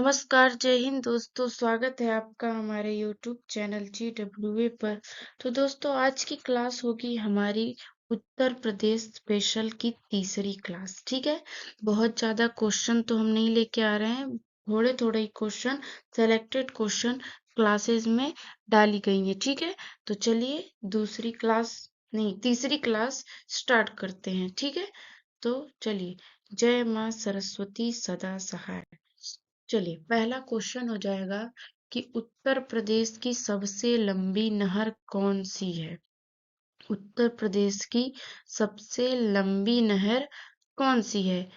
नमस्कार, जय हिंद दोस्तों। स्वागत है आपका हमारे YouTube चैनल GWA पर। तो दोस्तों, आज की क्लास होगी हमारी उत्तर प्रदेश स्पेशल की तीसरी क्लास। ठीक है, बहुत ज़्यादा क्वेश्चन तो हम नहीं लेके आ रहे हैं, थोड़े थोड़े ही क्वेश्चन, सेलेक्टेड क्वेश्चन क्लासेस में डाली गई हैं। ठीक है, तो चलिए तीसरी क्लास स्टार्ट करते हैं। ठीक है, तो चलिए, जय माँ सरस्वती सदा सहाय। चलिए, पहला क्वेश्चन हो जाएगा कि उत्तर प्रदेश की सबसे लंबी नहर कौन सी है। उत्तर प्रदेश की सबसे लंबी नहर कौन सी है।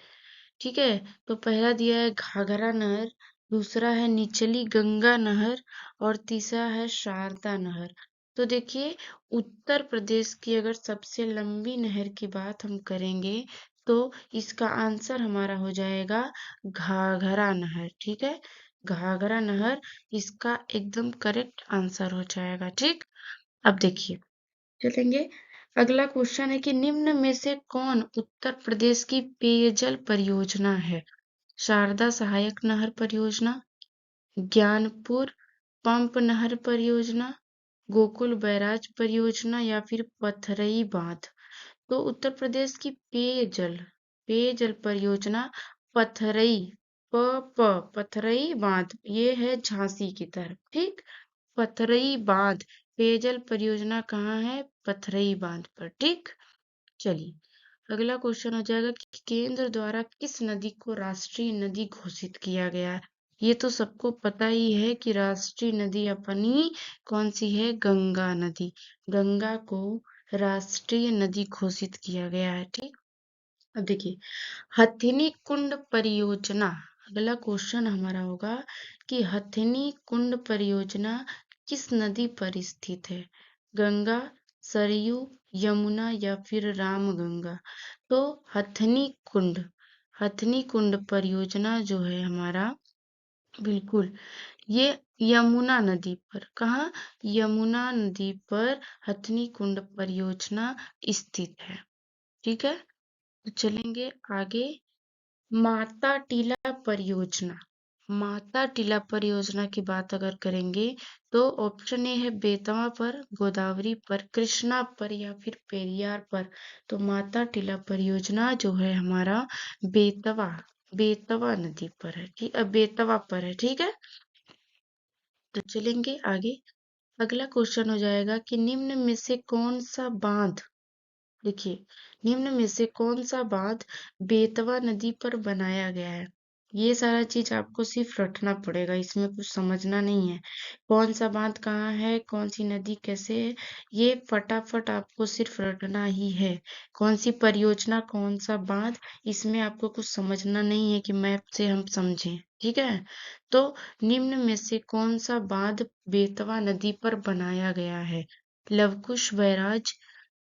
ठीक है, तो पहला दिया है घाघरा नहर, दूसरा है निचली गंगा नहर और तीसरा है शारदा नहर। तो देखिए, उत्तर प्रदेश की अगर सबसे लंबी नहर की बात हम करेंगे तो इसका आंसर हमारा हो जाएगा घाघरा नहर। ठीक है, घाघरा नहर इसका एकदम करेक्ट आंसर हो जाएगा। ठीक, अब देखिए, चलेंगे। अगला क्वेश्चन है कि निम्न में से कौन उत्तर प्रदेश की पेयजल परियोजना है। शारदा सहायक नहर परियोजना, ज्ञानपुर पंप नहर परियोजना, गोकुल बैराज परियोजना या फिर पथरई बांध। तो उत्तर प्रदेश की पेयजल परियोजना पथरई पथरई बांध, ये है झांसी की तरफ। ठीक, पथरई बांध पेयजल परियोजना कहाँ है, पथरई बांध पर। ठीक, चलिए, अगला क्वेश्चन हो जाएगा कि केंद्र द्वारा किस नदी को राष्ट्रीय नदी घोषित किया गया है। ये तो सबको पता ही है कि राष्ट्रीय नदी अपनी कौन सी है, गंगा नदी। गंगा को राष्ट्रीय नदी घोषित किया गया है। ठीक, अब देखिए, हथिनी कुंड परियोजना, अगला क्वेश्चन हमारा होगा कि हथिनी कुंड परियोजना किस नदी पर स्थित है। गंगा, सरयू, यमुना या फिर रामगंगा। तो हथनी कुंड परियोजना जो है हमारा, बिल्कुल ये यमुना नदी पर, कहाँ, यमुना नदी पर हथनी कुंड परियोजना स्थित है। ठीक है, तो चलेंगे आगे। माता टीला परियोजना, माता टीला परियोजना की बात अगर करेंगे तो ऑप्शन ए है बेतवा पर, गोदावरी पर, कृष्णा पर या फिर पेरियार पर। तो माता टीला परियोजना जो है हमारा बेतवा बेतवा नदी पर है। ठीक, बेतवा पर है। ठीक है, तो चलेंगे आगे। अगला क्वेश्चन हो जाएगा कि निम्न में से कौन सा बांध, देखिए, निम्न में से कौन सा बांध बेतवा नदी पर बनाया गया है। ये सारा चीज आपको सिर्फ रटना पड़ेगा, इसमें कुछ समझना नहीं है। कौन सा बांध कहाँ है, कौन सी नदी कैसे है, ये फटाफट आपको सिर्फ रटना ही है। कौन सी परियोजना, कौन सा बांध, इसमें आपको कुछ समझना नहीं है कि मैप से हम समझें। ठीक है, तो निम्न में से कौन सा बांध बेतवा नदी पर बनाया गया है। लवकुश बैराज,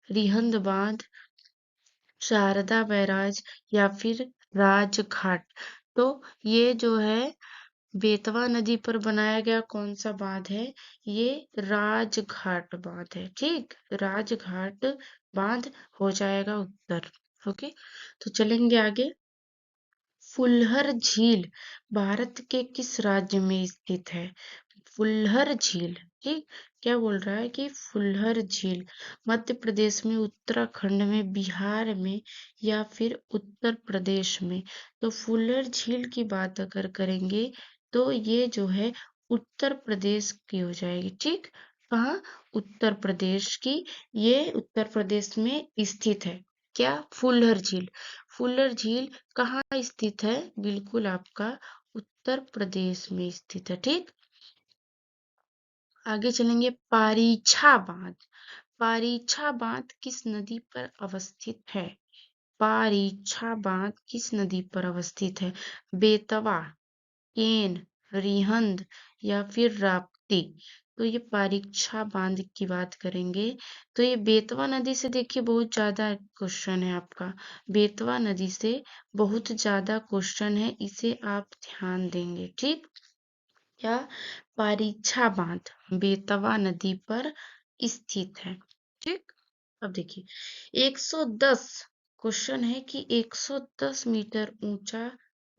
रिहंद बांध, शारदा बैराज या फिर राजघाट। तो ये जो है बेतवा नदी पर बनाया गया कौन सा बांध है, ये राजघाट बांध है। ठीक, राजघाट बांध हो जाएगा उत्तर। ओके, तो चलेंगे आगे। फुल्हर झील भारत के किस राज्य में स्थित है। फुल्हर झील, ठीक, क्या बोल रहा है कि फुल्हर झील मध्य प्रदेश में, उत्तराखंड में, बिहार में या फिर उत्तर प्रदेश में। तो फुल्हर झील की बात अगर करेंगे तो ये जो है उत्तर प्रदेश की हो जाएगी। ठीक, कहाँ, उत्तर प्रदेश की, ये उत्तर प्रदेश में स्थित है। क्या, फुल्हर झील। फुल्लर झील कहाँ स्थित है, बिल्कुल आपका उत्तर प्रदेश में स्थित है। ठीक, आगे चलेंगे। पारीछा बांध किस नदी पर अवस्थित है। पारीछा बांध किस नदी पर अवस्थित है। बेतवा, केन, रिहंद या फिर राप्ती। तो ये परीक्षा बांध की बात करेंगे तो ये बेतवा नदी से, देखिए, बहुत ज्यादा क्वेश्चन है आपका। बेतवा नदी से बहुत ज्यादा क्वेश्चन है, इसे आप ध्यान देंगे। ठीक, क्या, परीक्षा बांध बेतवा नदी पर स्थित है। ठीक, अब देखिए, 110 क्वेश्चन है कि 110 मीटर ऊंचा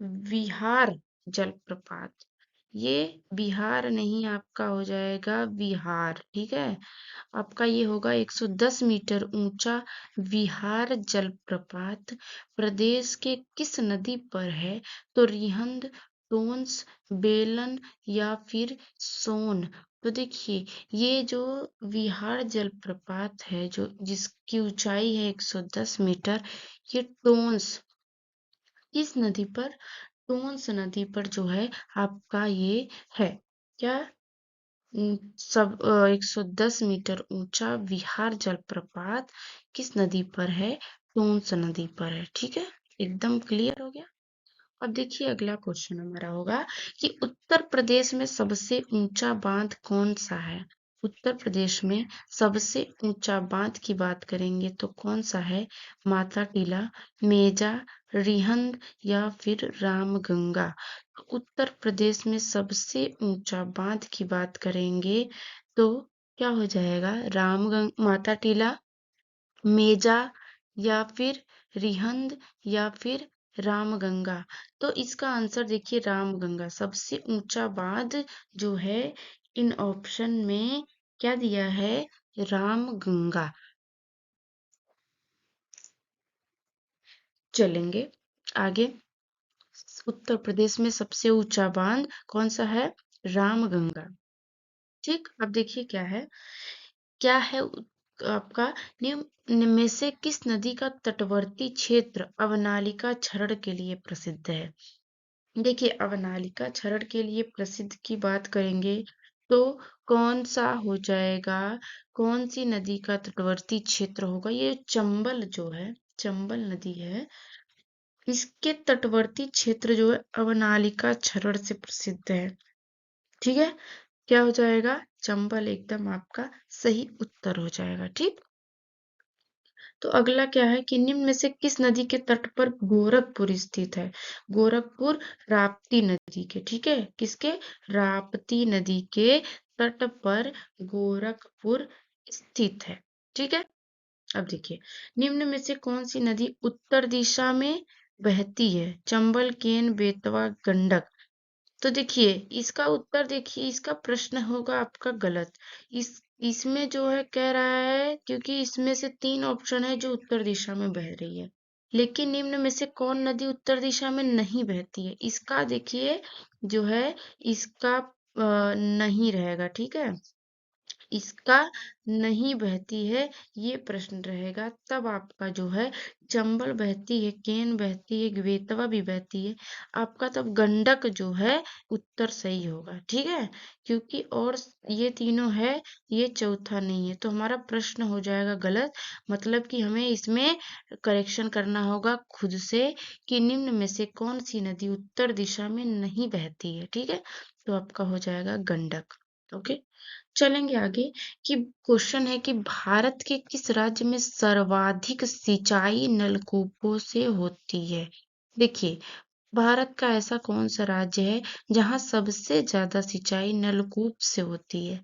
विहार जलप्रपात। ये बिहार नहीं, आपका हो जाएगा विहार। ठीक है, आपका ये होगा 110 मीटर ऊंचा विहार जलप्रपात प्रदेश के किस नदी पर है? तो रिहंद, टोंस, बेलन या फिर सोन। तो देखिए, ये जो विहार जलप्रपात है, जो जिसकी ऊंचाई है 110 मीटर, ये टोंस, किस नदी पर? टोंस नदी पर जो है आपका ये है। क्या? 110 मीटर ऊंचा विहार जलप्रपात किस नदी पर है? टोंस नदी पर है। ठीक है, एकदम क्लियर हो गया। अब देखिए, अगला क्वेश्चन हमारा होगा कि उत्तर प्रदेश में सबसे ऊंचा बांध कौन सा है? उत्तर प्रदेश में सबसे ऊंचा बांध की बात करेंगे तो कौन सा है? माता टीला, मेजा, रिहंद या फिर रामगंगा। तो उत्तर प्रदेश में सबसे ऊंचा बांध की बात करेंगे तो क्या हो जाएगा? माता टीला, मेजा या फिर रिहंद या फिर रामगंगा। तो इसका आंसर देखिए, रामगंगा सबसे ऊंचा बांध जो है इन ऑप्शन में क्या दिया है? रामगंगा। चलेंगे आगे। उत्तर प्रदेश में सबसे ऊंचा बांध कौन सा है? रामगंगा। ठीक, अब देखिए क्या है आपका निम्न में से किस नदी का तटवर्ती क्षेत्र अवनालिका क्षरण के लिए प्रसिद्ध है? देखिए, अवनालिका क्षरण के लिए प्रसिद्ध की बात करेंगे तो कौन सा हो जाएगा? कौन सी नदी का तटवर्ती क्षेत्र होगा? ये चंबल जो है, चंबल नदी है, इसके तटवर्ती क्षेत्र जो है अवनालिका क्षरण से प्रसिद्ध है। ठीक है, क्या हो जाएगा? चंबल एकदम आपका सही उत्तर हो जाएगा। ठीक, तो अगला क्या है कि निम्न में से किस नदी के तट पर गोरखपुर स्थित है? गोरखपुर राप्ती नदी के, ठीक है, किसके? राप्ती नदी के तट पर गोरखपुर स्थित है। ठीक है, अब देखिए, निम्न में से कौन सी नदी उत्तर दिशा में बहती है? चंबल, केन, बेतवा, गंडक। तो देखिए, इसका उत्तर देखिए, इसका प्रश्न होगा आपका गलत। इसमें जो है कह रहा है, क्योंकि इसमें से 3 ऑप्शन है जो उत्तर दिशा में बह रही है, लेकिन निम्न में से कौन नदी उत्तर दिशा में नहीं बहती है? इसका देखिए जो है, इसका नहीं रहेगा। ठीक है, इसका नहीं बहती है, ये प्रश्न रहेगा। तब आपका जो है चंबल बहती है, केन बहती है, बेतवा भी बहती है, आपका तब गंडक जो है उत्तर सही होगा। ठीक है, क्योंकि और ये तीनों है, ये चौथा नहीं है, तो हमारा प्रश्न हो जाएगा गलत। मतलब कि हमें इसमें करेक्शन करना होगा खुद से कि निम्न में से कौन सी नदी उत्तर दिशा में नहीं बहती है। ठीक है, तो आपका हो जाएगा गंडक। ओके, चलेंगे आगे कि क्वेश्चन है कि भारत के किस राज्य में सर्वाधिक सिंचाई नलकूपों से होती है? देखिए, भारत का ऐसा कौन सा राज्य है जहां सबसे ज्यादा सिंचाई नलकूप से होती है?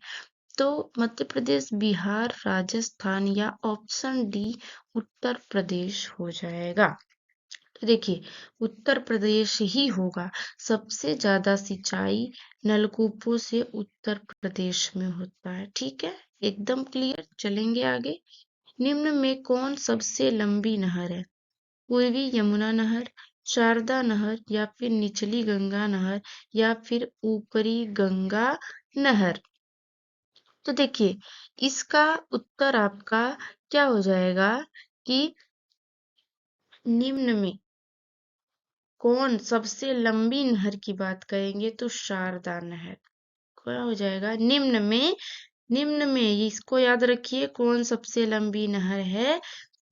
तो मध्य प्रदेश, बिहार, राजस्थान या ऑप्शन डी उत्तर प्रदेश हो जाएगा। तो देखिए, उत्तर प्रदेश ही होगा। सबसे ज्यादा सिंचाई नलकूपों से उत्तर प्रदेश में होता है। ठीक है, एकदम क्लियर। चलेंगे आगे। निम्न में कौन सबसे लंबी नहर है? पूर्वी यमुना नहर, शारदा नहर या फिर निचली गंगा नहर या फिर ऊपरी गंगा नहर। तो देखिए, इसका उत्तर आपका क्या हो जाएगा कि निम्न में कौन सबसे लंबी नहर की बात करेंगे तो शारदा नहर। क्या हो जाएगा? निम्न में इसको याद रखिए, कौन सबसे लंबी नहर है?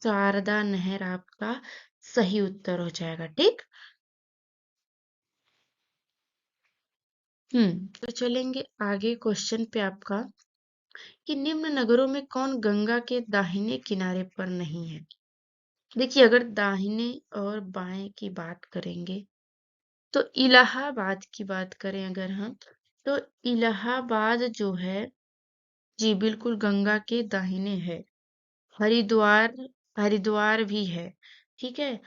शारदा नहर आपका सही उत्तर हो जाएगा। ठीक, तो चलेंगे आगे क्वेश्चन पे आपका कि निम्न नगरों में कौन गंगा के दाहिने किनारे पर नहीं है? देखिए, अगर दाहिने और बाएं की बात करेंगे तो इलाहाबाद की बात करें अगर हम, तो इलाहाबाद जो है, जी बिल्कुल गंगा के दाहिने है। हरिद्वार, हरिद्वार भी है। ठीक है,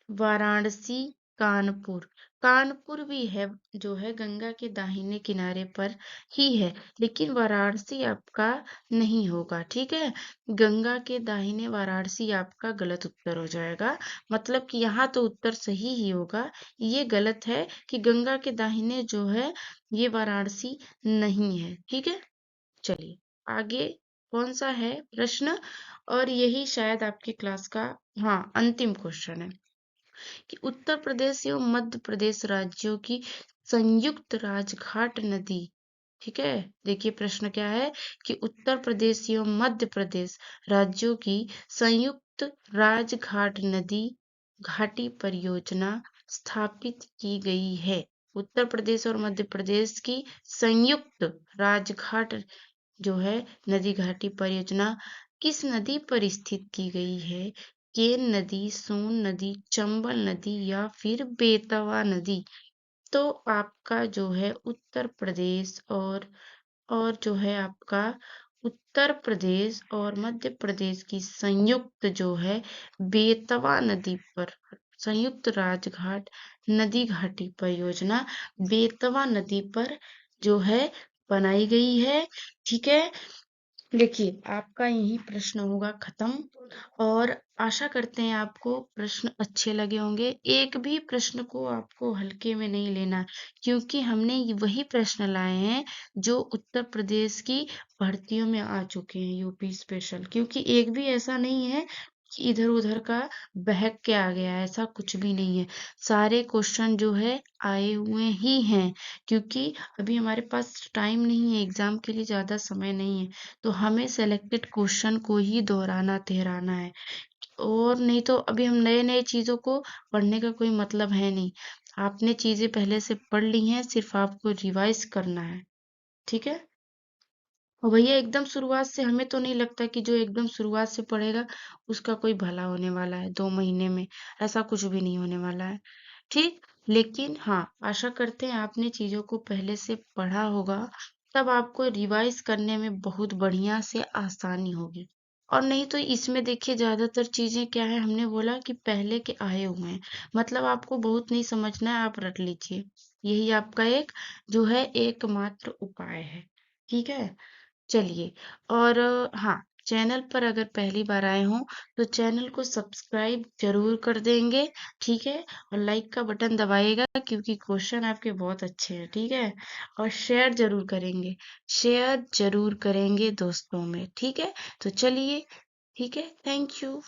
वाराणसी, कानपुर, कानपुर भी है, जो है गंगा के दाहिने किनारे पर ही है, लेकिन वाराणसी आपका नहीं होगा। ठीक है, गंगा के दाहिने वाराणसी आपका गलत उत्तर हो जाएगा। मतलब कि यहाँ तो उत्तर सही ही होगा, ये गलत है कि गंगा के दाहिने जो है ये वाराणसी नहीं है। ठीक है, चलिए आगे कौन सा है प्रश्न, और यही शायद आपकी क्लास का हाँ अंतिम क्वेश्चन है कि उत्तर प्रदेश एवं मध्य प्रदेश राज्यों की संयुक्त राजघाट नदी। ठीक है, देखिए प्रश्न क्या है कि उत्तर प्रदेश एवं मध्य प्रदेश राज्यों की संयुक्त राजघाट नदी घाटी परियोजना स्थापित की गई है। उत्तर प्रदेश और मध्य प्रदेश की संयुक्त राजघाट जो है नदी घाटी परियोजना किस नदी पर स्थित की गई है? केन नदी, सोन नदी, चंबल नदी या फिर बेतवा नदी? तो आपका जो है उत्तर प्रदेश और जो है आपका उत्तर प्रदेश और मध्य प्रदेश की संयुक्त जो है बेतवा नदी पर संयुक्त राजघाट नदी घाटी परियोजना बेतवा नदी पर जो है बनाई गई है। ठीक है, देखिए आपका यही प्रश्न होगा खत्म, और आशा करते हैं आपको प्रश्न अच्छे लगे होंगे। एक भी प्रश्न को आपको हल्के में नहीं लेना, क्योंकि हमने वही प्रश्न लाए हैं जो उत्तर प्रदेश की भर्तियों में आ चुके हैं, यूपी स्पेशल। क्योंकि एक भी ऐसा नहीं है कि इधर उधर का बहक के आ गया है, ऐसा कुछ भी नहीं है। सारे क्वेश्चन जो है आए हुए ही हैं, क्योंकि अभी हमारे पास टाइम नहीं है, एग्जाम के लिए ज्यादा समय नहीं है, तो हमें सेलेक्टेड क्वेश्चन को ही दोहराना तिहराना है। और नहीं तो अभी हम नए नए चीजों को पढ़ने का कोई मतलब है नहीं। आपने चीजें पहले से पढ़ ली हैं, सिर्फ आपको रिवाइज करना है। ठीक है, और भैया एकदम शुरुआत से हमें तो नहीं लगता कि जो एकदम शुरुआत से पढ़ेगा उसका कोई भला होने वाला है 2 महीने में। ऐसा कुछ भी नहीं होने वाला है। ठीक, लेकिन हाँ आशा करते हैं आपने चीजों को पहले से पढ़ा होगा, तब आपको रिवाइज करने में बहुत बढ़िया से आसानी होगी। और नहीं तो इसमें देखिए ज्यादातर चीजें क्या है, हमने बोला कि पहले के आए हुए हैं, मतलब आपको बहुत नहीं समझना है, आप रट लीजिए। यही आपका एक जो है एकमात्र उपाय है। ठीक है, चलिए, और हाँ, चैनल पर अगर पहली बार आए हों तो चैनल को सब्सक्राइब जरूर कर देंगे। ठीक है, और लाइक का बटन दबाइएगा, क्योंकि क्वेश्चन आपके बहुत अच्छे हैं। ठीक है, और शेयर जरूर करेंगे, शेयर जरूर करेंगे दोस्तों में। ठीक है, तो चलिए, ठीक है, थैंक यू।